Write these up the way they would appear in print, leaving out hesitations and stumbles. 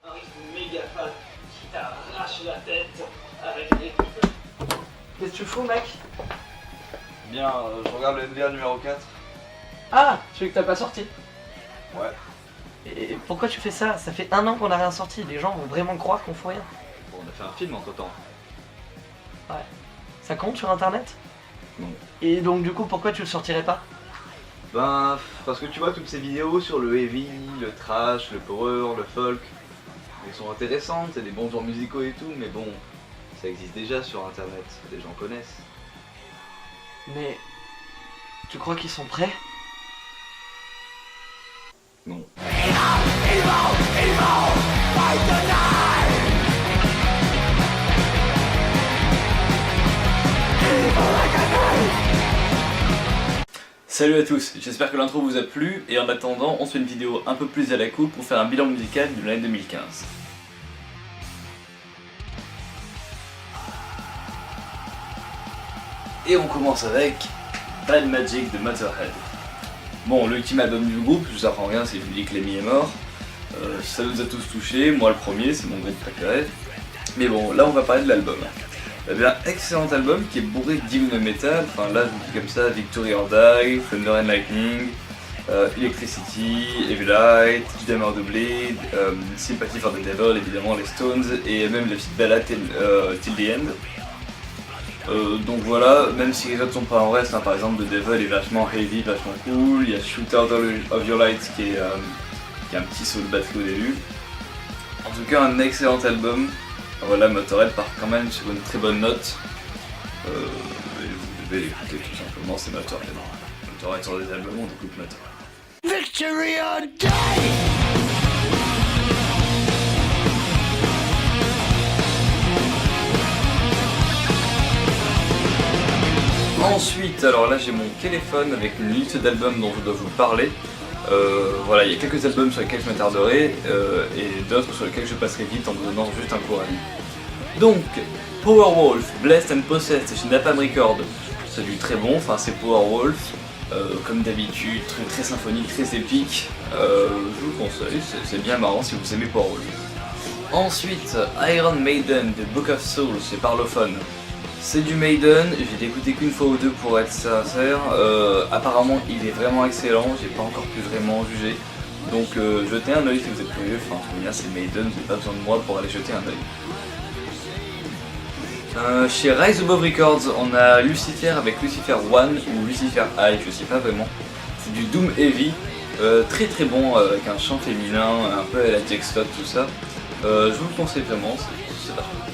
Un riff méga fan qui t'arrache la tête avec les... Qu'est-ce que tu fous, mec? Bien, je regarde le NBA numéro 4. Ah, celui que t'as pas sorti. Ouais. Et pourquoi tu fais ça? Ça fait 1 an qu'on a rien sorti, les gens vont vraiment croire qu'on fout rien. Bon, on a fait un film entre temps. Ouais. Ça compte sur internet? Non. Et donc du coup, pourquoi tu le sortirais pas? Ben, parce que tu vois toutes ces vidéos sur le heavy, le trash, le power, le folk, elles sont intéressantes, c'est des bons genres musicaux et tout, mais bon, ça existe déjà sur internet, les gens connaissent. Mais... tu crois qu'ils sont prêts? Non. Salut à tous, j'espère que l'intro vous a plu et en attendant on se fait une vidéo un peu plus à la coupe pour faire un bilan musical de l'année 2015. Et on commence avec Bad Magic de Motorhead. Bon, l'ultime album du groupe, je vous apprends rien si je vous dis que Lemmy est mort. Ça nous a tous touchés, moi le premier, c'est mon groupe préféré. Mais bon, là on va parler de l'album. Eh bien, excellent album qui est bourré d'hymnes metal, enfin là je vous dis comme ça, Victory or Die, Thunder and Lightning, Electricity, Evil Light, Hammer the Blade, Sympathy for the Devil, évidemment les Stones, et même la petite balade Till the End. Donc voilà, même si les autres sont pas en reste, hein, par exemple The Devil est vachement heavy, vachement cool, il y a Shoot Out of Your Light qui est un petit saut de batterie au début. En tout cas un excellent album. Voilà, Motorhead part quand même sur une très bonne note. Vous devez l'écouter tout simplement, c'est Motorhead. Motorhead sur des albums, on écoute Motorhead. Victory or die! Ensuite, alors là j'ai mon téléphone avec une liste d'albums dont je dois vous parler. Voilà, il y a quelques albums sur lesquels je m'attarderai et d'autres sur lesquels je passerai vite en vous donnant juste un court avis. Donc, Powerwolf, Blessed and Possessed chez Napalm Records, c'est du très bon, enfin c'est Powerwolf, comme d'habitude, truc très symphonique, très épique, je vous conseille, c'est bien marrant si vous aimez Powerwolf. Ensuite, Iron Maiden de Book of Souls chez Parlophone. C'est du Maiden, j'ai écouté qu'une fois ou deux pour être sincère, apparemment il est vraiment excellent, j'ai pas encore pu vraiment juger, donc jetez un oeil si vous êtes curieux, enfin tout bien c'est Maiden, vous n'avez pas besoin de moi pour aller jeter un oeil. Chez Rise Above Records, on a Lucifer avec Lucifer 1 ou Lucifer High, je sais pas vraiment, c'est du Doom Heavy, très très bon avec un chant féminin, un peu à la Jack Stott, tout ça, je vous le conseille vraiment, c'est vachement.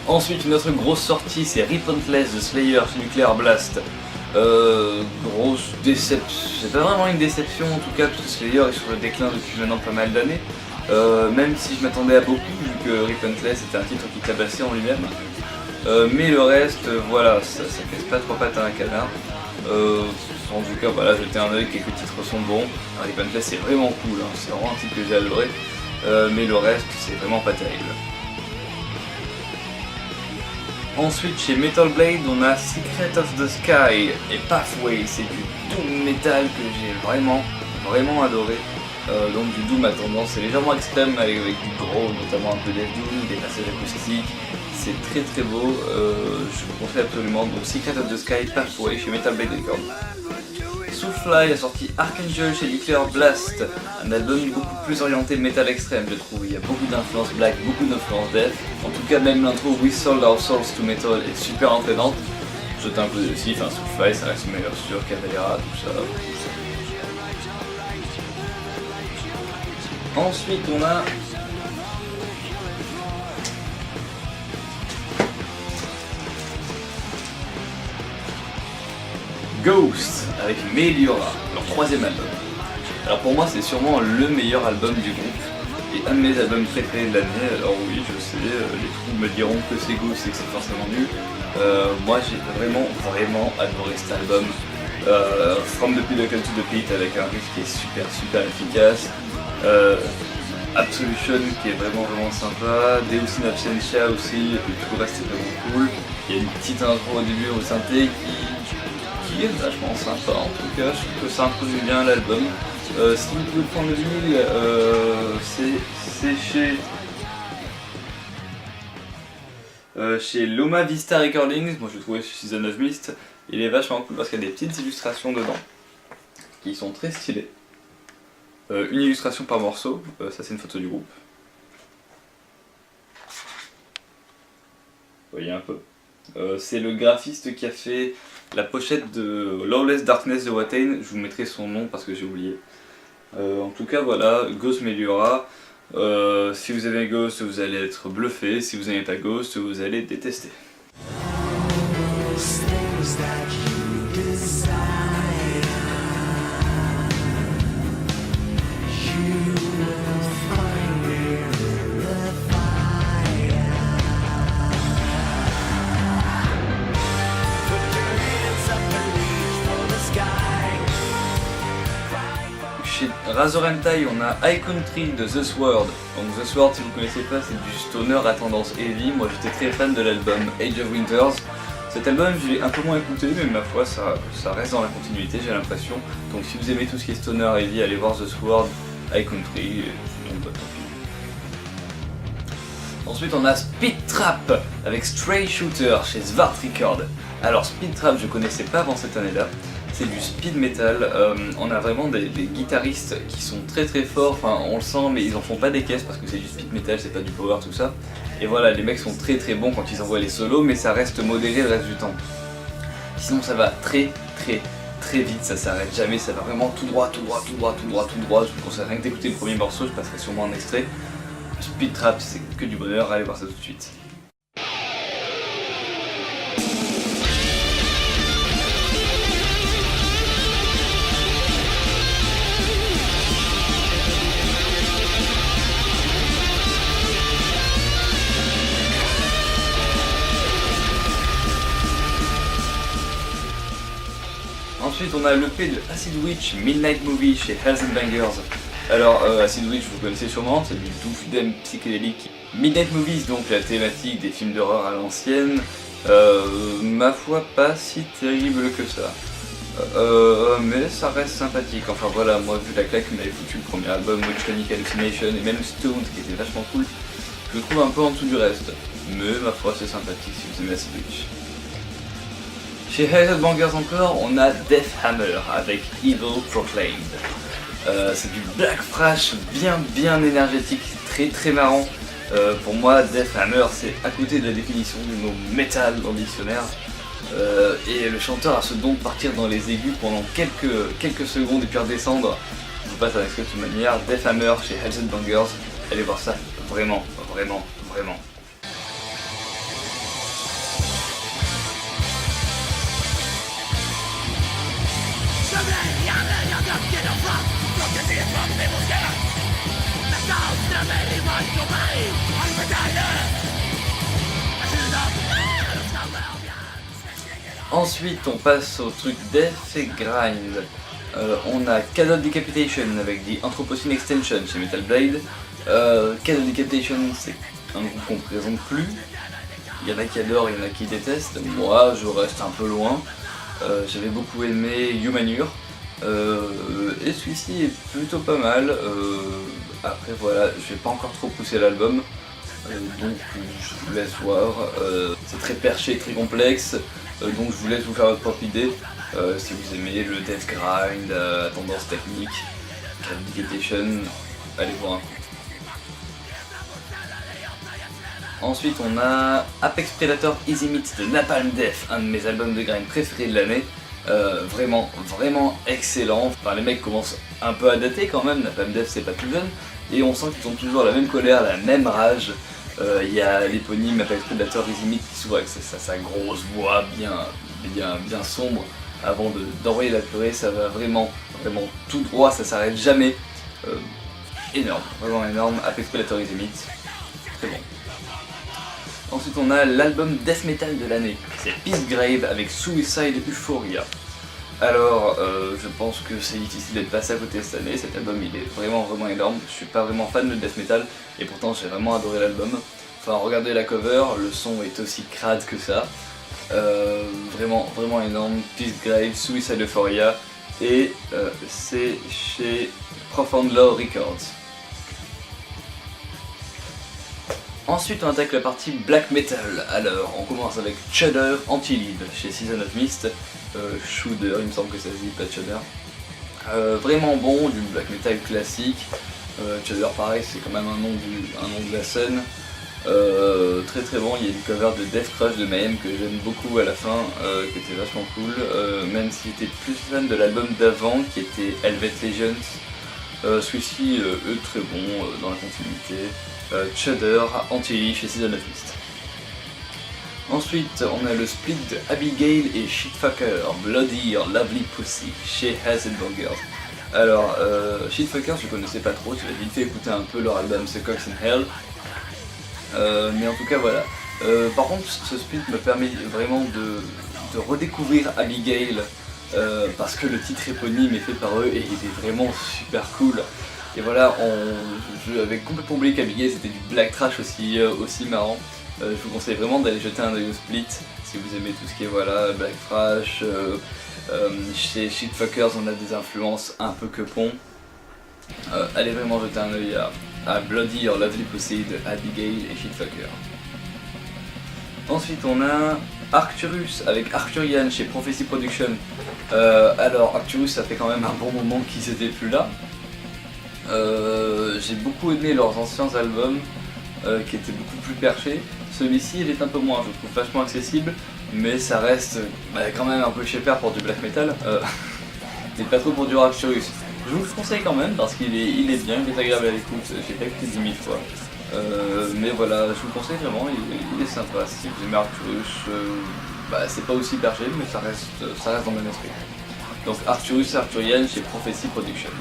Ensuite, une autre grosse sortie, c'est Repentless de Slayer chez Nuclear Blast. Grosse déception, c'est pas vraiment une déception en tout cas, parce que Slayer est sur le déclin depuis maintenant pas mal d'années. Même si je m'attendais à beaucoup, vu que Repentless était un titre qui tabassait en lui-même. Mais le reste, voilà, ça casse pas trois pattes à un canard. En tout cas, voilà, jetez un oeil, quelques titres sont bons. Repentless c'est vraiment cool, hein, c'est vraiment un titre que j'ai adoré. Mais le reste, c'est vraiment pas terrible. Ensuite, chez Metal Blade, on a Secret of the Sky et Pathway, c'est du doom metal que j'ai vraiment adoré. Donc du doom à tendance légèrement extrême avec du gros, notamment un peu death doom, des passages acoustiques, c'est très très beau, je vous conseille absolument. Donc Secret of the Sky, Pathway chez Metal Blade Records. Soulfly a sorti Archangel chez Nuclear Blast, un album beaucoup plus orienté metal extrême je trouve, il y a beaucoup d'influences black, beaucoup d'influences death, en tout cas même l'intro We Sold Our Souls to Metal est super entraînante, jetez un coup d'œil aussi, enfin Soulfly ça reste meilleur sur Cavalera, tout ça. Ensuite on a Ghost avec Meliora, leur troisième album. Alors pour moi c'est sûrement le meilleur album du groupe et un de mes albums préférés de l'année. Alors oui je sais, les trous me diront que c'est Ghost et que c'est forcément nul. Moi j'ai vraiment adoré cet album. From the Pinnacle to the Pit avec un riff qui est super efficace. Absolution qui est vraiment sympa, Deus in Absentia aussi, et tout le reste est vraiment cool. Il y a une petite intro au début au synthé qui est vachement sympa en tout cas, je trouve que ça introduit bien l'album. Si vous pouvez prendre le vinyle, c'est chez Loma Vista Recordings. Moi je l'ai trouvé chez Season of Mist. Il est vachement cool parce qu'il y a des petites illustrations dedans qui sont très stylées. Une illustration par morceau, ça c'est une photo du groupe. Vous voyez un peu. C'est le graphiste qui a fait la pochette de Lawless Darkness de Watain. Je vous mettrai son nom parce que j'ai oublié. En tout cas voilà, Ghost Meliora. Si vous avez Ghost, vous allez être bluffé. Si vous n'avez pas Ghost, vous allez détester. Chez Razor Hentai, on a High Country de The Sword. Donc The Sword, si vous ne connaissez pas, c'est du stoner à tendance heavy. Moi j'étais très fan de l'album Age of Winters. Cet album, je l'ai un peu moins écouté, mais ma foi, ça reste dans la continuité, j'ai l'impression. Donc si vous aimez tout ce qui est stoner heavy, allez voir The Sword, High Country, et sinon, bah, tant pis. Ensuite, on a Speed Trap avec Stray Shooter chez Svart Record. Alors Speed Trap, je connaissais pas avant cette année-là. C'est du speed metal, on a vraiment des guitaristes qui sont très forts, enfin on le sent mais ils en font pas des caisses parce que c'est du speed metal, c'est pas du power tout ça. Et voilà, les mecs sont très bons quand ils envoient les solos mais ça reste modéré le reste du temps. Sinon ça va très vite, ça s'arrête jamais, ça va vraiment tout droit. Je vous conseille rien que d'écouter le premier morceau, je passerai sûrement un extrait. Speed Trap c'est que du bonheur, allez voir ça tout de suite. Ensuite on a l'EP de Acid Witch Midnight Movie chez Hells and Bangers. Alors Acid Witch vous connaissez sûrement, c'est du doom psychédélique. Midnight Movies, donc la thématique des films d'horreur à l'ancienne, ma foi pas si terrible que ça. Mais ça reste sympathique, enfin voilà, moi vu la claque que m'avait foutu le premier album Witch Chronic Hallucination et même Stoned qui était vachement cool, je le trouve un peu en dessous du reste. Mais ma foi c'est sympathique si vous aimez Acid Witch. Chez Hells and Bangers encore, on a Death Hammer avec Evil Proclaimed. C'est du black thrash bien énergétique, très marrant. Pour moi, Death Hammer, c'est à côté de la définition du mot metal dans le dictionnaire. Et le chanteur a ce don de partir dans les aigus pendant quelques secondes et puis redescendre. Je vous passe un extrait de toute manière. Death Hammer chez Hells and Bangers, allez voir ça, vraiment. Ensuite on passe au truc Death et Grind. On a Cadot Decapitation avec The Anthropocene Extension chez Metal Blade. Cadot Decapitation c'est un groupe qu'on ne présente plus. Il y en a qui adorent, il y en a qui détestent. Moi je reste un peu loin. J'avais beaucoup aimé Humanure. Et celui-ci est plutôt pas mal. Après voilà, je vais pas encore trop pousser l'album. Donc je vous laisse voir. C'est très perché, très complexe. Donc je vous laisse vous faire votre propre idée. Si vous aimez le death grind à tendance technique, Decapitation, allez voir un coup. Ensuite on a Apex Predator Easy Meat de Napalm Death, un de mes albums de grind préférés de l'année. Vraiment excellent. Enfin les mecs commencent un peu à dater quand même, Napalm Death c'est pas tout jeune. Et on sent qu'ils ont toujours la même colère, la même rage. Il y a l'éponyme Apex Predator Easy Meat qui s'ouvre avec sa grosse voix bien sombre. Avant d'envoyer la purée, ça va vraiment tout droit, ça s'arrête jamais. Énorme, vraiment énorme. Apex Predator Easy Meat, très bon. Ensuite on a l'album death metal de l'année, c'est Peace Grave avec Suicide Euphoria. Alors je pense que c'est difficile d'être passé à côté cette année, cet album il est vraiment énorme. Je suis pas vraiment fan de death metal et pourtant j'ai vraiment adoré l'album. Enfin regardez la cover, le son est aussi crade que ça. Vraiment énorme, Peace Grave, Suicide Euphoria, et c'est chez Profound Law Records. Ensuite on attaque la partie black metal. Alors on commence avec Shudder Anti-Lead chez Season of Mist. Shudder, il me semble que ça se dit pas Shudder. Vraiment bon, du black metal classique. Shudder pareil, c'est quand même un nom de la scène. Très très bon, il y a une cover de Death Crush de Mayhem que j'aime beaucoup à la fin, qui était vachement cool, même si j'étais plus fan de l'album d'avant qui était Helvet Legends. Celui-ci, eux très bon dans la continuité. Shudder, Anti chez Season of Mist. Ensuite, on a le split de Abigail et Shitfucker, Bloody or Lovely Pussy chez Acid Burgers. Alors, Shitfucker, je connaissais pas trop, j'avais vite fait écouter un peu leur album The Cox in Hell. Mais en tout cas, voilà. Par contre, ce split me permet vraiment de redécouvrir Abigail, parce que le titre éponyme est fait par eux et il est vraiment super cool. Et voilà, je avais complètement oublié qu'Abigail c'était du black trash aussi marrant. Je vous conseille vraiment d'aller jeter un œil au split si vous aimez tout ce qui est voilà, black trash. Chez Shitfuckers on a des influences un peu que pont. Allez vraiment jeter un œil à Bloody or Lovely Pussy de Abigail et Shitfucker. Ensuite on a Arcturus avec Arcturian chez Prophecy Production. Alors Arcturus ça fait quand même un bon moment qu'ils étaient plus là. J'ai beaucoup aimé leurs anciens albums qui étaient beaucoup plus perchés. Celui-ci il est un peu moins, je le trouve vachement accessible, mais ça reste quand même un peu cheaper pour du black metal, et pas trop pour du Arcturus. Je vous le conseille quand même parce qu'il est bien, il est agréable à l'écoute, j'ai pas écouté 10 000 fois. Mais voilà, je vous le conseille vraiment, il est sympa. Si vous aimez Arcturus, c'est pas aussi perché, mais ça reste dans le même esprit. Donc Arcturus Arcturian chez Prophecy Production.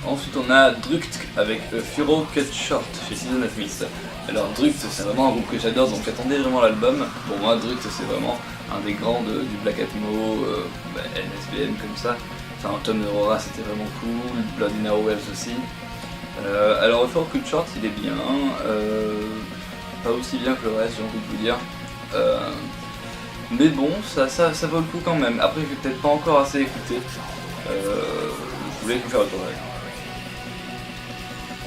Ensuite on a Drukt avec Furo Cut Short chez Season of Mist. Alors Drukt c'est vraiment un groupe que j'adore, donc j'attendais vraiment l'album. Pour moi Drukt c'est vraiment un des grands du Black Atmo, NSBM comme ça. Enfin Tom Aurora c'était vraiment cool, Blood in Our Wells aussi. Alors Furo Cut Short il est bien, pas aussi bien que le reste j'ai envie de vous dire. Mais bon, ça vaut le coup quand même. Après je vais peut-être pas encore assez écouter. Je voulais vous faire le tour d'œil.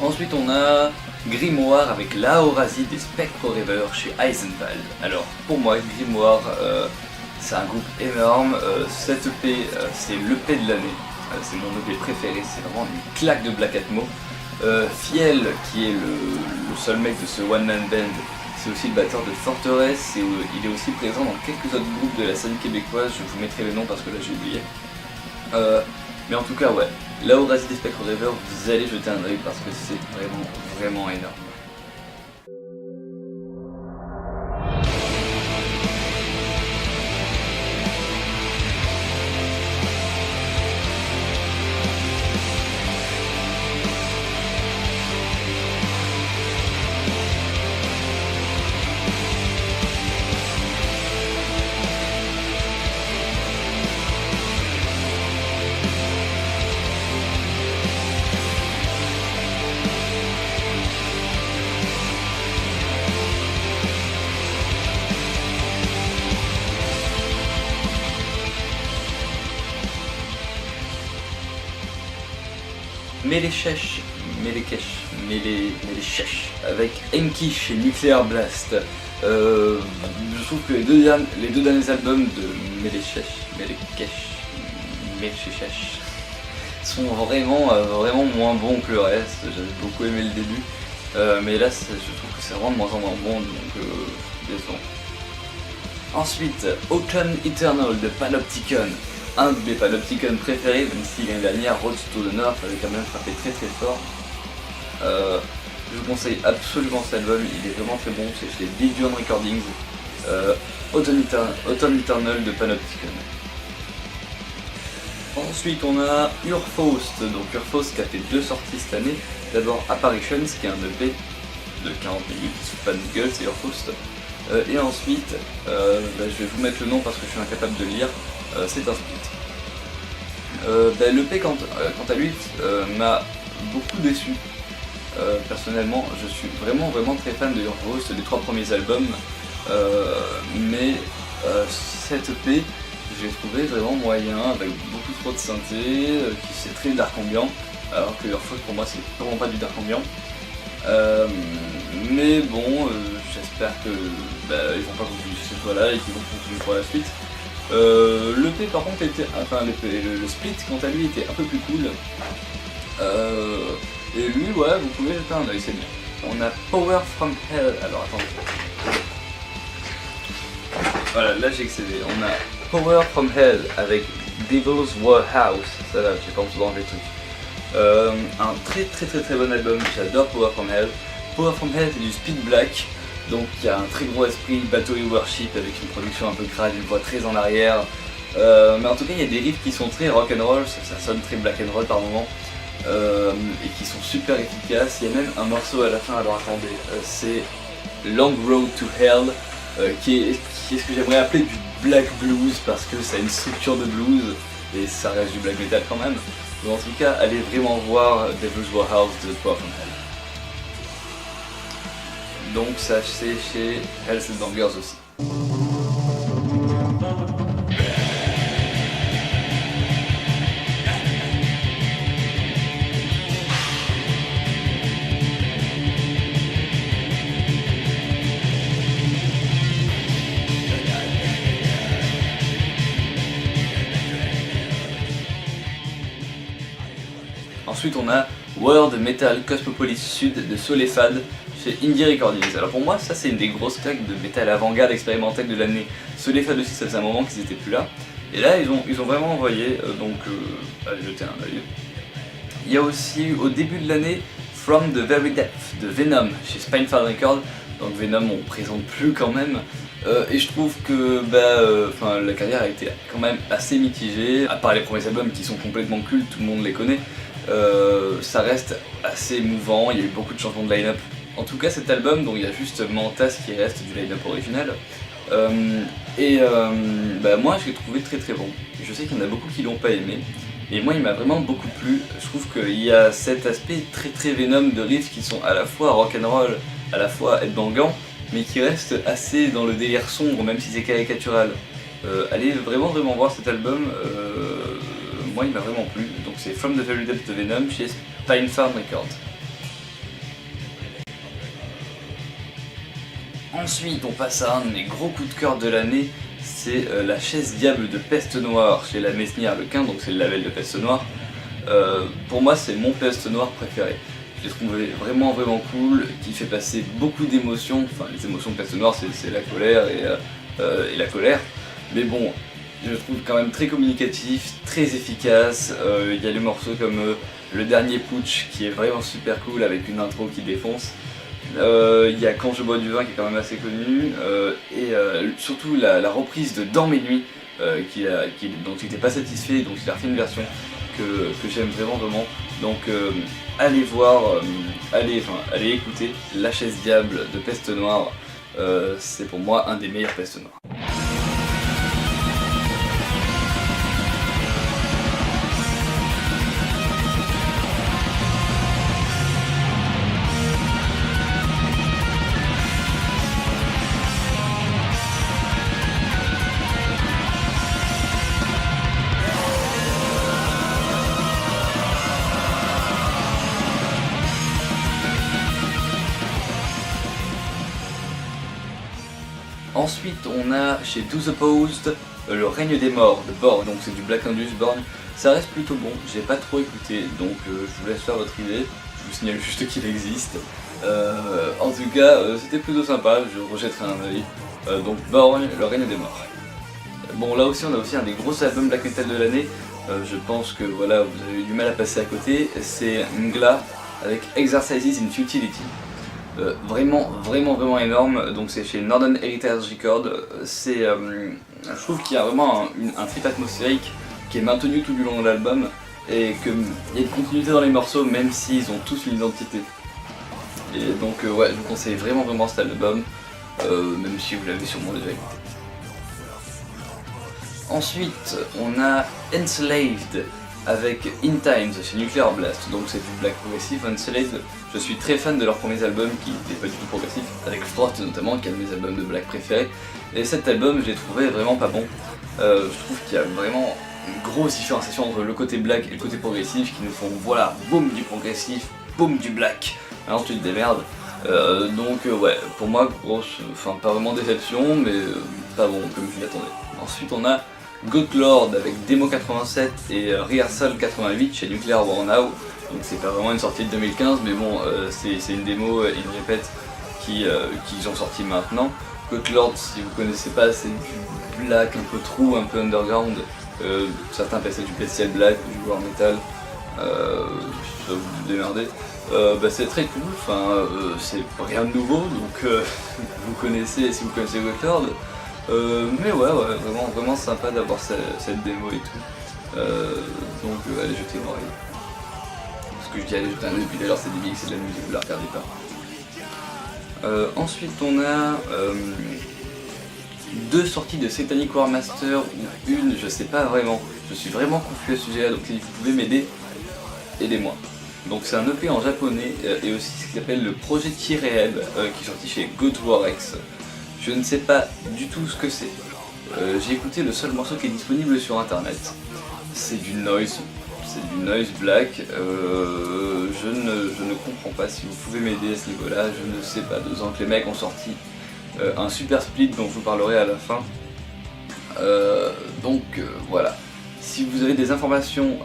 Ensuite on a Grimoire avec l'Aorasie des Spectre Forever chez Eisenwald. Alors pour moi Grimoire c'est un groupe énorme, cette EP c'est l'EP de l'année, c'est mon EP préféré, c'est vraiment une claque de Black Atmo. Fiel qui est le seul mec de ce one man band, c'est aussi le batteur de Forteress, et il est aussi présent dans quelques autres groupes de la scène québécoise, je vous mettrai les noms parce que là j'ai oublié. Mais en tout cas ouais, l'Aorasie des Spectre Forever, vous allez jeter un œil parce que c'est vraiment énorme. Melechesh avec Enki chez Nuclear Blast. Je trouve que les deux derniers albums de Melechesh sont vraiment moins bons que le reste. J'avais beaucoup aimé le début, mais là je trouve que c'est vraiment de moins en moins bon, donc décevant. Ensuite, Autumn Eternal de Panopticon. Un de mes Panopticon préférés, même si l'année dernière Road to the North avait quand même frappé très fort. Je vous conseille absolument cet album, il est vraiment très bon, c'est chez Division Recordings. Autumn Eternal de Panopticon. Ensuite on a Urfaust, donc Urfaust qui a fait 2 sorties cette année. D'abord Apparitions qui est un EP de 40 minutes, c'est pas de gueule, c'est Urfaust. Et ensuite, je vais vous mettre le nom parce que je suis incapable de le lire. C'est un split. L'EP quant à lui m'a beaucoup déçu. Personnellement, je suis vraiment très fan de Urfaust, des 3 premiers albums, mais cette EP, j'ai trouvé vraiment moyen, avec beaucoup trop de synthé, qui c'est très dark ambiant, alors que Your Fault pour moi c'est vraiment pas du dark ambiant. Mais bon, j'espère que ils vont pas continuer sur cette voie-là et qu'ils vont continuer pour la suite. L'EP par contre était, enfin le split quant à lui était un peu plus cool. Et lui, ouais, vous pouvez jeter un œil, c'est bien. On a Power from Hell. Alors attendez. Voilà, là j'ai excédé. On a Power from Hell avec Devil's Warehouse. Ça là, j'ai pas envie d'enlever le truc. Un très bon album. J'adore Power from Hell. Power from Hell c'est du speed black. Donc il y a un très gros esprit Battery Worship avec une production un peu crade, une voix très en arrière. Mais en tout cas il y a des riffs qui sont très rock'n'roll, ça sonne très black and roll par moment. Et qui sont super efficaces. Il y a même un morceau à la fin, alors attendez, c'est Long Road to Hell, qui est ce que j'aimerais appeler du black blues parce que ça a une structure de blues et ça reste du black metal quand même. Donc en tout cas, allez vraiment voir Devil's Warehouse de Power from Hell. Donc ça c'est chez Hell's Bangers aussi. Ensuite on a World Metal Cosmopolis Sud de Solefad chez Indie Recordings. Alors pour moi ça c'est une des grosses claques de métal avant-garde expérimental de l'année. Solefad aussi ça faisait un moment qu'ils étaient plus là. Et là ils ont vraiment envoyé, donc allez jeter un œil. Il y a aussi au début de l'année From the Very Depth de Venom chez Spinefarm Records. Donc Venom on présente plus quand même. Et je trouve que la carrière a été quand même assez mitigée. À part les premiers albums qui sont complètement cultes, tout le monde les connaît. Ça reste assez émouvant, il y a eu beaucoup de changements de line-up. En tout cas cet album, donc il y a juste Mantas qui reste du line-up original. Moi je l'ai trouvé très bon. Je sais qu'il y en a beaucoup qui l'ont pas aimé. Et moi il m'a vraiment beaucoup plu. Je trouve qu'il y a cet aspect très Venom de riffs qui sont à la fois rock'n'roll, à la fois headbangant, mais qui restent assez dans le délire sombre même si c'est caricatural. Allez vraiment voir cet album. Moi il m'a vraiment plu, donc c'est From the Very Depth de Venom chez Spinefarm Records. Ensuite on passe à un de mes gros coups de cœur de l'année, c'est la chaise diable de Peste Noire chez la Mesnière Lequin, donc c'est le label de Peste Noire. Pour moi c'est mon Peste Noire préféré. Je l'ai trouvé vraiment cool, qui fait passer beaucoup d'émotions, enfin les émotions de Peste Noire c'est la colère et la colère, mais bon, je le trouve quand même très communicatif, très efficace. Il y a des morceaux comme le dernier Putsch qui est vraiment super cool avec une intro qui défonce. Il y a Quand je bois du vin qui est quand même assez connu. Surtout la reprise de Dans mes nuits dont il n'était pas satisfait, donc il a refait une version que j'aime vraiment. Donc allez voir, allez écouter La Chaise Diable de Peste Noire. C'est pour moi un des meilleurs Peste Noire. Ensuite on a chez Do the Opposed le règne des morts de Born, donc c'est du Black Indus Born. Ça reste plutôt bon, j'ai pas trop écouté, donc je vous laisse faire votre idée, je vous signale juste qu'il existe. En tout cas c'était plutôt sympa, je rejetterai un œil. Donc Born, le règne des morts. Bon là aussi on a aussi un des gros albums black metal de l'année, je pense que voilà vous avez eu du mal à passer à côté, c'est Ngla avec Exercises in Futility. Vraiment énorme, donc c'est chez Northern Heritage Records. Je trouve qu'il y a vraiment un trip atmosphérique qui est maintenu tout du long de l'album et qu'il y a une continuité dans les morceaux même s'ils ont tous une identité. Et donc ouais, je vous conseille vraiment cet album, même si vous l'avez sûrement déjà écouté. Ensuite on a Enslaved avec In Times chez Nuclear Blast, donc c'est du black progressif. Enslaved, je suis très fan de leurs premiers albums qui n'étaient pas du tout progressifs, avec Frost notamment, qui est un de mes albums de black préférés, et cet album je l'ai trouvé vraiment pas bon. Je trouve qu'il y a vraiment une grosse différenciation entre le côté black et le côté progressif qui nous font voilà, boum du progressif, boum du black, alors tu te démerdes. Ouais, pour moi, pas vraiment déception, mais pas bon comme je l'attendais. Ensuite on a Goatlord avec Demo 87 et Rehearsal 88 chez Nuclear War Now. Donc c'est pas vraiment une sortie de 2015, mais bon, c'est une démo et une répète qu'ils ont sorti maintenant. Goatlord, si vous connaissez pas, c'est du black un peu true, un peu underground. Certains appellent ça du bestial black, du war metal. Ça vous démerdez. C'est très cool, c'est rien de nouveau, donc vous connaissez, si vous connaissez Goatlord. Mais ouais, vraiment sympa d'avoir cette démo et tout. Allez jeter une oreille. Ce que je dis allez jeter un œil, puis d'ailleurs c'est débile, c'est de la musique, vous la regardez pas. Ensuite on a deux sorties de Satanic War Master, ou une, je sais pas vraiment, je suis vraiment confus à ce sujet là, donc si vous pouvez m'aider, aidez-moi. Donc c'est un EP en japonais et aussi ce qu'il appelle le projet T-Rehab qui est sorti chez Go to War X. Je ne sais pas du tout ce que c'est. J'ai écouté le seul morceau qui est disponible sur internet. C'est du noise black. Je ne comprends pas, si vous pouvez m'aider à ce niveau-là, je ne sais pas. 2 ans que les mecs ont sorti un super split dont je vous parlerai à la fin. Voilà. Si vous avez des informations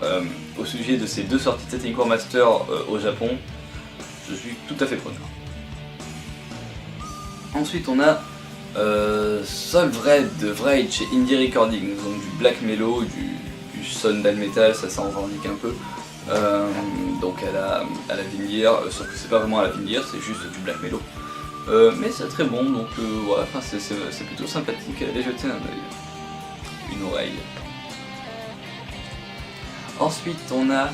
au sujet de ces 2 sorties de Satanic War Master au Japon, je suis tout à fait preneur. Ensuite on a Solvred de Vrage chez Indie Recording, donc du black mellow, du Sundal Metal, ça en revendique un peu. Donc à la Vindier, sauf que c'est pas vraiment à la Vindier, c'est juste du black mellow. Mais c'est très bon, donc c'est plutôt sympathique, allez jeter un œil, une oreille. Ensuite on a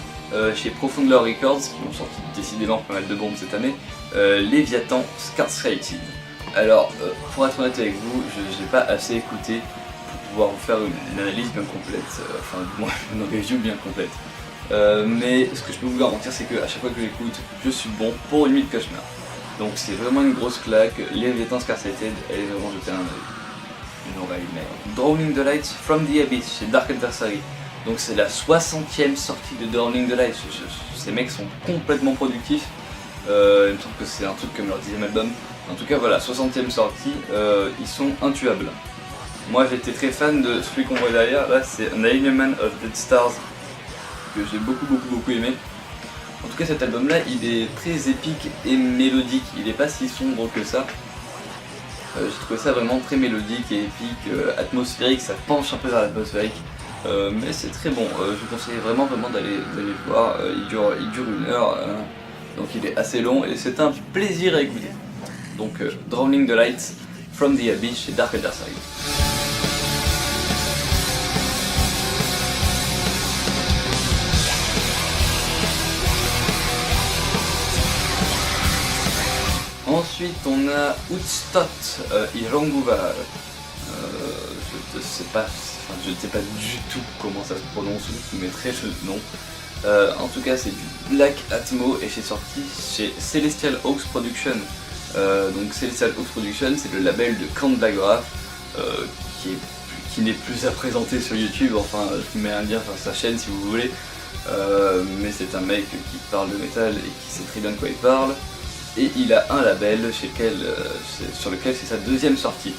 chez Profound Records, qui ont sorti décidément pas mal de bombes cette année, Leviathan Scarcerated. Alors pour être honnête avec vous, je n'ai pas assez écouté pour pouvoir vous faire une analyse bien complète, du moins une review bien complète. Mais ce que je peux vous garantir, c'est qu'à chaque fois que j'écoute, je suis bon pour une nuit de cauchemar. Donc c'est vraiment une grosse claque, Leviathan Scarcerated, allez vraiment jeter un œil, une oreille mais... Drowning the Lights from the Abyss chez Dark Adversary. Donc c'est la 60e sortie de Drowning the Lights, ces mecs sont complètement productifs. Il me semble que c'est un truc comme leur 10e album. En tout cas voilà, 60e sortie, ils sont intuables. Moi j'étais très fan de celui qu'on voit derrière, là c'est An Alignment of Dead Stars, que j'ai beaucoup aimé. En tout cas cet album là il est très épique et mélodique, il est pas si sombre que ça. J'ai trouvé ça vraiment très mélodique et épique, atmosphérique, ça penche un peu vers l'atmosphérique. Mais c'est très bon, je vous conseille vraiment d'aller le voir, il dure 1 heure, donc il est assez long et c'est un plaisir à écouter. Donc Drowning the Lights from the Abyss chez Dark Adversary. Ensuite on a Utstot Iranguva. Je ne sais pas du tout comment ça se prononce, je vous mettrai le nom. En tout cas c'est du Black Atmo et c'est sorti chez Celestial Hawks Production. Donc Celestial Hawks Production c'est le label de Count Blackgraph qui n'est plus à présenter sur YouTube, enfin je vous mets un lien sur sa chaîne si vous voulez. Mais c'est un mec qui parle de métal et qui sait très bien de quoi il parle. Et il a un label sur lequel c'est sa 2e sortie.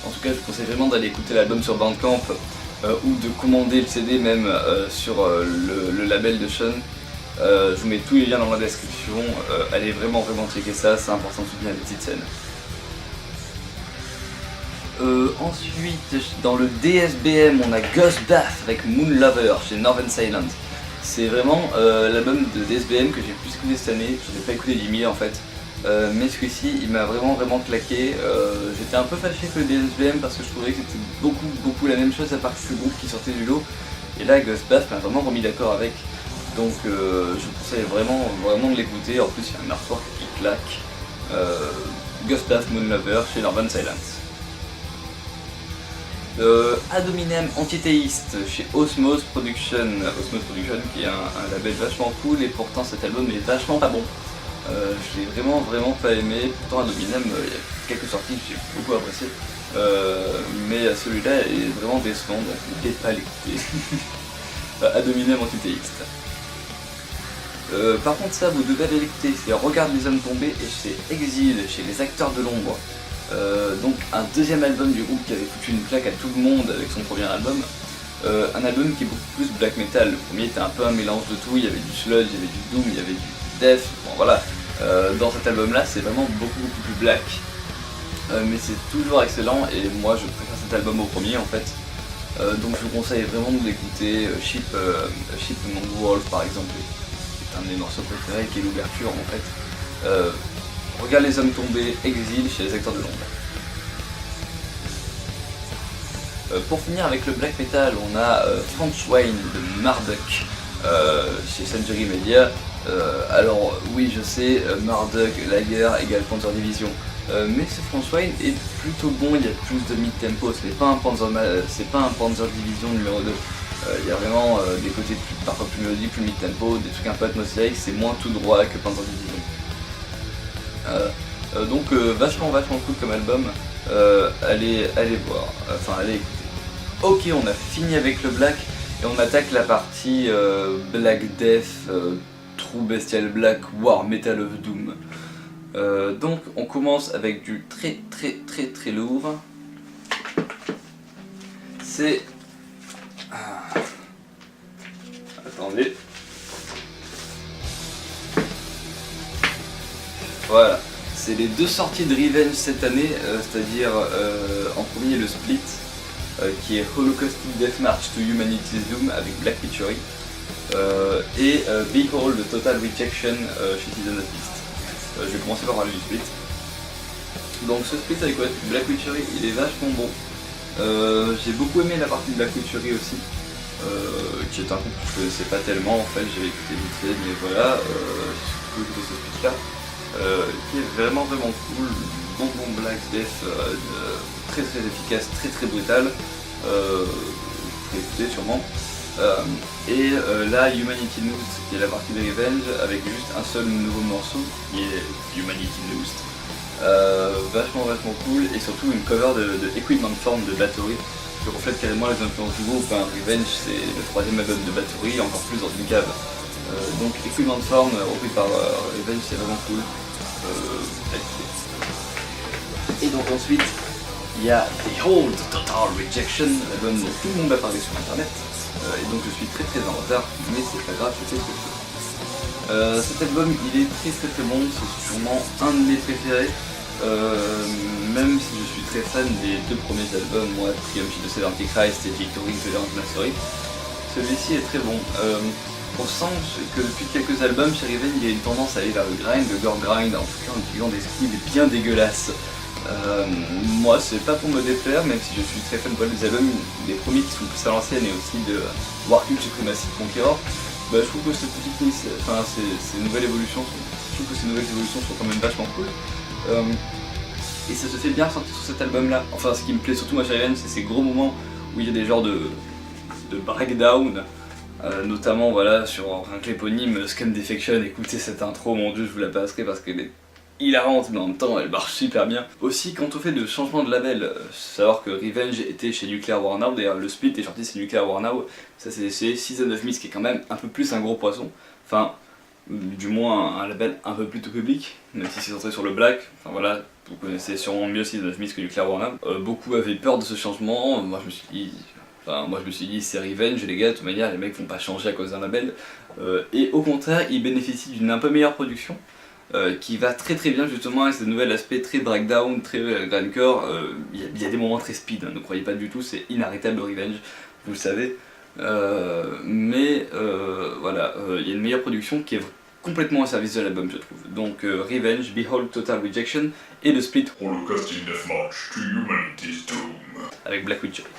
En tout cas je vous conseille vraiment d'aller écouter l'album sur Bandcamp ou de commander le CD même sur le label de Sean. Je vous mets tous les liens dans la description, allez vraiment checker ça, c'est important de soutenir les petites scènes. Ensuite dans le DSBM on a Ghost Bath avec Moon Lover chez Northern Silent. C'est vraiment l'album de DSBM que j'ai plus écouté cette année, je n'ai pas écouté 10 000 en fait. Mais celui-ci il m'a vraiment claqué. J'étais un peu fâché avec le DSBM parce que je trouvais que c'était beaucoup la même chose à part que le groupe qui sortait du lot. Et là Ghost Bath m'a vraiment remis d'accord avec. Donc je vous conseille vraiment de l'écouter. En plus il y a un artwork qui claque. Ghost Bath Moon Lover chez Northern Silence. Ad hominem antithéiste chez Osmose Production qui est un label vachement cool et pourtant cet album est vachement pas bon. Je l'ai vraiment pas aimé, pourtant Ad hominem il y a quelques sorties que j'ai beaucoup appréciées. mais celui-là est vraiment décevant, donc n'hésitez pas à l'écouter. À dominer mon tutéiste. Par contre ça vous devez aller l'écouter, c'est Regarde les hommes tombés et chez Exil, chez les acteurs de l'ombre. Donc un deuxième album du groupe qui avait foutu une claque à tout le monde avec son premier album. Un album qui est beaucoup plus black metal. Le premier était un peu un mélange de tout, il y avait du sludge, il y avait du doom, il y avait du death, bon voilà. Dans cet album là c'est vraiment beaucoup plus black. Mais c'est toujours excellent et moi je préfère cet album au premier en fait. Donc je vous conseille vraiment de l'écouter. Ship Among Wolves par exemple, c'est un de mes morceaux préférés qui est l'ouverture en fait. Regarde les hommes tombés, Exil chez les acteurs de l'ombre. Pour finir avec le black metal, on a Franz Wayne de Marduk chez Century Media. Alors oui je sais, Marduk, Lager égale Panzer Division. Mais ce Franz Wayne est plutôt bon, il y a plus de mid-tempo, c'est pas un Panzer Division numéro 2. Il y a vraiment des côtés parfois plus mélodiques, plus mid-tempo, des trucs un peu atmosphériques, c'est moins tout droit que Panzer Division. Donc vachement cool comme album, allez voir, enfin allez écouter. Ok, on a fini avec le black et on attaque la partie Black Death, True Bestial Black, War Metal of Doom. Donc on commence avec du très lourd. C'est... Attendez. Voilà. C'est les deux sorties de Revenge cette année, c'est-à-dire en premier le Split, qui est Holocaustic Death March to Humanity's Doom avec Black Witchery, et Behold the Total Rejection chez Season of Beast. Je vais commencer par parler du Split. Donc ce Split avec Black Witchery, il est vachement bon. J'ai beaucoup aimé la partie de Black Witchery aussi, qui est un groupe que je connaissais pas tellement en fait, j'avais écouté vite fait, mais voilà, j'ai écouté ce Split là. Qui est vraiment cool, bon black death, très efficace, très brutal, vous pouvez écouter sûrement. Et là Humanity Noosed qui est la partie de Revenge avec juste un seul nouveau morceau qui est Humanity Noosed, vachement cool, et surtout une cover de Equipment Form de Bathory qui reflète carrément les influences du groupe. Revenge c'est le troisième album de Bathory, encore plus dans une cave. Donc Equipment Form repris par Revenge, c'est vraiment cool. Et donc ensuite il y a Behold Total Rejection, l'album dont tout le monde a parlé sur internet, et donc je suis très en retard, mais c'est pas grave, je fais ce que je peux. Cet album il est très bon, c'est sûrement un de mes préférés, même si je suis très fan des deux premiers albums, moi Triumph of the Antichrist et Victory Tolerance Mastery. Celui-ci est très bon. On sent que depuis quelques albums chez Revenge il y a une tendance à aller vers le grind, le gore grind, en tout cas en utilisant des styles bien dégueulasses. Moi c'est pas pour me déplaire, même si je suis très fan des albums, des premiers qui sont plus à l'ancienne et aussi de Warcube Supremacy Conqueror, je trouve que ces nouvelles évolutions sont quand même vachement cool. Et ça se fait bien ressentir sur cet album là. Enfin ce qui me plaît surtout moi chez Revenge, c'est ces gros moments où il y a des genres de breakdown. Notamment voilà sur un éponyme Scum Defection. Écoutez cette intro, mon dieu je vous la passerai parce qu'elle est hilarante mais en même temps elle marche super bien. Aussi quant au fait de changement de label, savoir que Revenge était chez Nuclear War Now, d'ailleurs le Split est sorti chez Nuclear War Now, ça c'est chez Season of Mist qui est quand même un peu plus un gros poisson, enfin du moins un label un peu plus tout public, même si c'est centré sur le black, enfin voilà, vous connaissez sûrement mieux Season of Mist que Nuclear War Now. Beaucoup avaient peur de ce changement, moi je me suis dit c'est Revenge les gars, de toute manière les mecs vont pas changer à cause d'un label, et au contraire ils bénéficient d'une un peu meilleure production qui va très bien justement avec ce nouvel aspect très breakdown, très grindcore. Il y a des moments très speed, ne croyez pas du tout, c'est inarrêtable Revenge, vous le savez, mais voilà, il y a une meilleure production qui est complètement au service de l'album je trouve. Donc Revenge, Behold Total Rejection et le Split Holocaustic Death March to Humanity's Doom avec Black Witchery.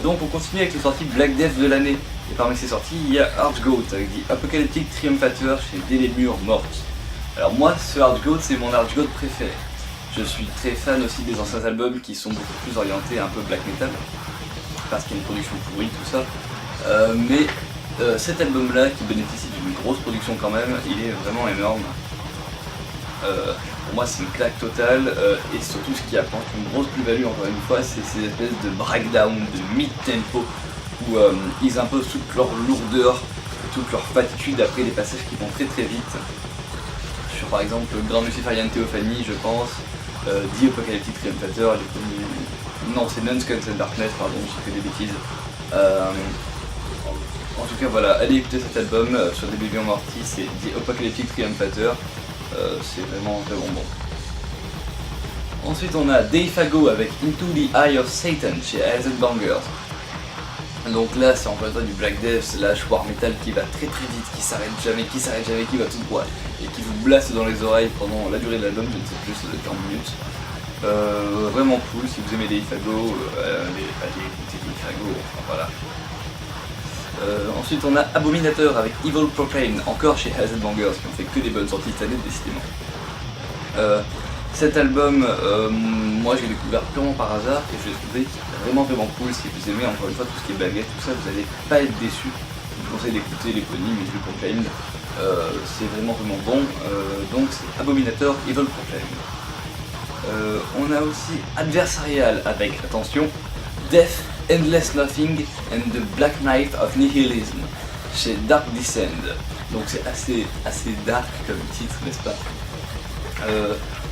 Donc on continue avec les sorties Black Death de l'année. Et parmi ces sorties, il y a Archgoat avec The Apocalyptic Triumphator chez Dès les Murs Mortes. Alors moi, ce Archgoat, c'est mon Archgoat préféré. Je suis très fan aussi des anciens albums qui sont beaucoup plus orientés un peu black metal, parce qu'il y a une production pourrie, tout ça. Mais cet album-là, qui bénéficie d'une grosse production quand même, il est vraiment énorme. Pour moi, c'est une claque totale, et surtout ce qui apporte une grosse plus-value, encore une fois, c'est ces espèces de breakdown, de mid-tempo, où ils imposent toute leur lourdeur, toute leur fatigude après des passages qui vont très très vite. Sur par exemple Grand Luciferian Theophany, je pense, The Apocalyptic Triumphator, non c'est Nuns, Guns and Darkness, pardon, j'ai fait des bêtises. En tout cas voilà, allez écouter cet album sur Dès les Murs Mortes, c'est The Apocalyptic Triumphator, c'est vraiment très bon. Ensuite on a Deifago avec Into the Eye of Satan chez Bangers. Donc là c'est encore une fois du Black Death slash War Metal qui va très très vite, qui s'arrête jamais, qui va tout droit et qui vous blaste dans les oreilles pendant la durée de l'album, je ne sais plus, ça doit être 40 minutes. Vraiment cool, si vous aimez Deifago, allez écouter Deifago, enfin voilà. Ensuite on a Abominator avec Evil Proclaim, encore chez Bangers, qui ont fait que des bonnes sorties cette année décidément. Cet album, moi j'ai découvert purement par hasard et je l'ai trouvé vraiment cool. Si vous aimez encore une fois tout ce qui est baguette, tout ça, vous n'allez pas être déçus. Je vous conseille d'écouter l'éponyme Evil Proclaim, c'est vraiment bon. Donc c'est Abominator, Evil Proclaim. On a aussi Adversarial avec, attention, Death, Endless Nothing and the Black Knight of Nihilism chez Dark Descend. Donc c'est assez dark comme titre, n'est-ce pas?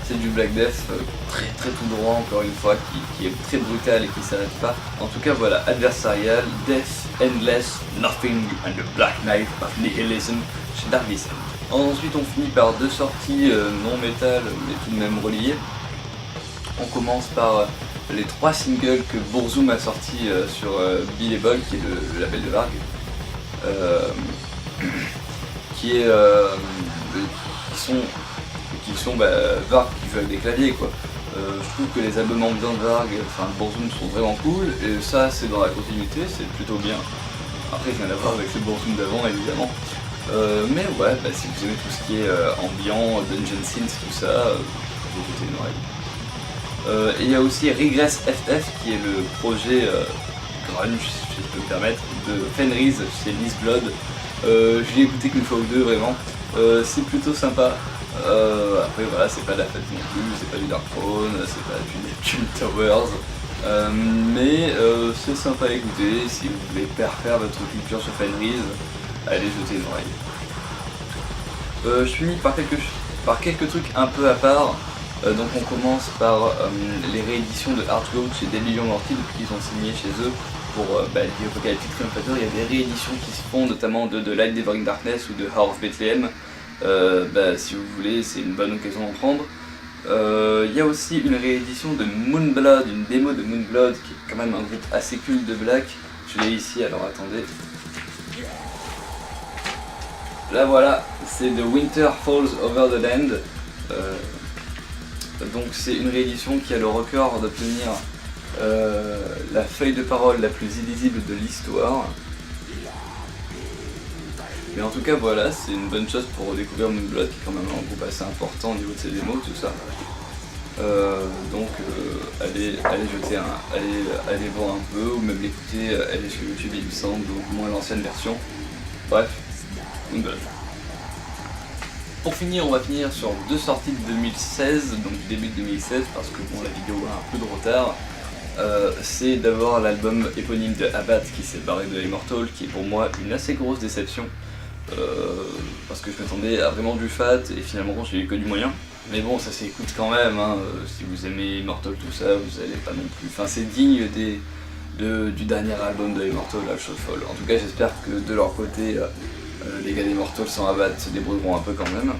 C'est du Black Death très tout droit, encore une fois, qui est très brutal et qui s'arrête pas. En tout cas voilà, Adversarial, Death, Endless, Nothing and the Black Knight of Nihilism chez Dark Descent. Ensuite on finit par deux sorties non métal mais tout de même reliées. On commence par les 3 singles que Burzum a sortis sur Bill & Bol, qui est le label de Varg, qui sont Varg qui joue avec des claviers quoi. Je trouve que les albums ambiants de Varg, enfin Burzum, sont vraiment cool, et ça c'est dans la continuité, c'est plutôt bien. Après rien à voir avec le Burzum d'avant évidemment. Mais ouais, si vous aimez tout ce qui est ambiant, dungeon synth, tout ça, vous écoutez une oreille. Et il y a aussi Regress FF qui est le projet grunge, si je peux me permettre, de Fenris chez Liz Blood. Je l'ai écouté qu'une fois ou deux vraiment, c'est plutôt sympa. Après voilà, c'est pas de la fête non plus, c'est pas du Dark Throne, c'est pas du Neptune Towers, mais c'est sympa à écouter. Si vous voulez faire votre culture sur Fenris, allez jeter une oreille. Je finis par quelques trucs un peu à part. Donc on commence par les rééditions de Archgoat chez Dès les Murs Mortes depuis qu'ils ont signé chez eux pour The Apocalyptic Triumphator. Il y a des rééditions qui se font notamment de The Light Devouring Darkness ou de Heart of Bethlehem. Si vous voulez, c'est une bonne occasion d'en prendre. Il y a aussi une réédition de Moonblood, une démo de Moonblood qui est quand même un groupe assez culte de black. Je l'ai ici, alors attendez. Là voilà, c'est The Winter Falls Over the Land. Donc c'est une réédition qui a le record d'obtenir la feuille de parole la plus illisible de l'histoire. Mais en tout cas voilà, c'est une bonne chose pour découvrir Moonblood, qui est quand même un groupe assez important au niveau de ses démos, tout ça. Allez voir un peu, ou même l'écouter, allez sur YouTube il me semble, ou au moins l'ancienne version. Bref, Moonblood. Pour finir, on va finir sur deux sorties de 2016, donc du début de 2016, parce que bon, la vidéo a un peu de retard. C'est d'abord l'album éponyme de Abbath qui s'est barré de Immortal, qui est pour moi une assez grosse déception, parce que je m'attendais à vraiment du fat, et finalement j'ai eu que du moyen. Mais bon, ça s'écoute quand même, hein. Si vous aimez Immortal, tout ça, vous allez pas non plus... Enfin, c'est digne du dernier album de Immortal, la Shotfall. En tout cas, j'espère que de leur côté, les gars d'Immortal sans Abbath se débrouilleront un peu quand même.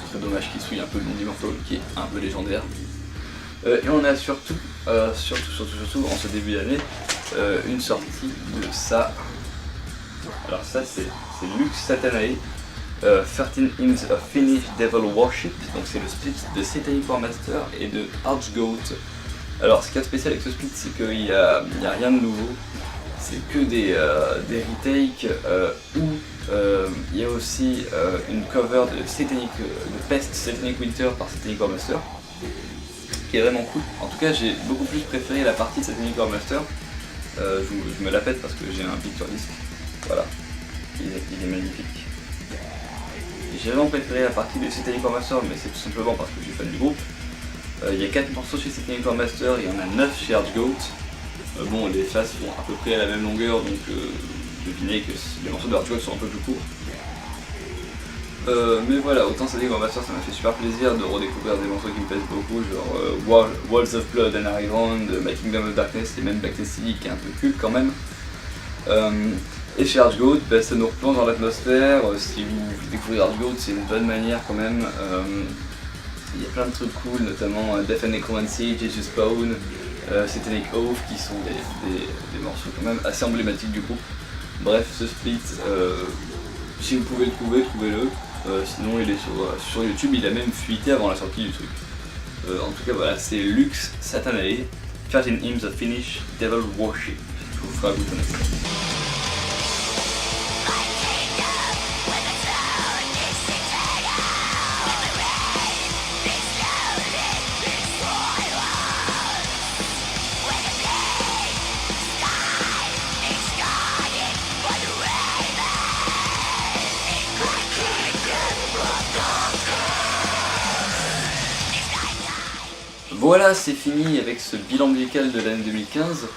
Ce serait dommage qu'ils souillent un peu le nom d'Immortal, qui est un peu légendaire. Et on a surtout, en ce début d'année, une sortie de ça. Alors ça, c'est Lux Satanae, 13 Hymns of Finnish Devil Worship, donc c'est le split de Satanic War Master et de Archgoat. Alors ce qui est spécial avec ce split, c'est qu'il n'y a rien de nouveau, c'est que des retakes où il y a aussi une cover de Pest Satanic Winter par Satanic Warmaster, qui est vraiment cool. En tout cas, j'ai beaucoup plus préféré la partie de Satanic Warmaster. Je me la pète parce que j'ai un picture disc, voilà, il est magnifique. J'ai vraiment préféré la partie de Satanic Warmaster, mais c'est tout simplement parce que je suis fan du groupe. Il y a 4 morceaux chez Satanic Warmaster, il y en a 9 chez Archgoat. Bon, les faces sont à peu près à la même longueur, donc devinez que les morceaux de Archgoat sont un peu plus courts. Mais voilà, autant Satanic Warmaster, ça m'a fait super plaisir de redécouvrir des morceaux qui me plaisent beaucoup, genre Walls of Blood and Iron, My Kingdom of Darkness et même Black Destiny qui est un peu culte quand même. Et chez Archgoat, bah, ça nous replonge dans l'atmosphère. Si vous découvrez Archgoat, c'est une bonne manière quand même. Il y a plein de trucs cool, notamment Death and Necromancy, Jesus Spawn, Satanic Oath, qui sont des morceaux quand même assez emblématiques du groupe. Bref, ce split, si vous pouvez le trouver, trouvez-le. Sinon il est sur YouTube, il a même fuité avant la sortie du truc. En tout cas voilà, c'est Lux Satanae, 13 Hymns of Finnish Devil Worship. Je vous ferai goûter ça. Voilà, c'est fini avec ce bilan musical de l'année 2015.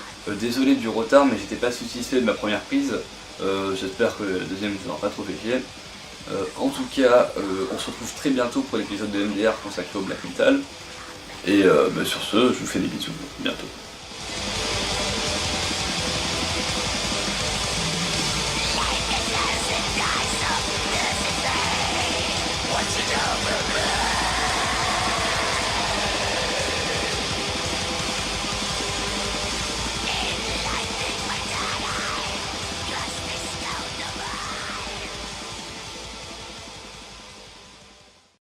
Désolé du retard, mais j'étais pas satisfait de ma première prise. J'espère que la deuxième ne vous aura pas trop fait chier. En tout cas, on se retrouve très bientôt pour l'épisode de MDR consacré au Black Metal. Et sur ce, je vous fais des bisous. Bientôt.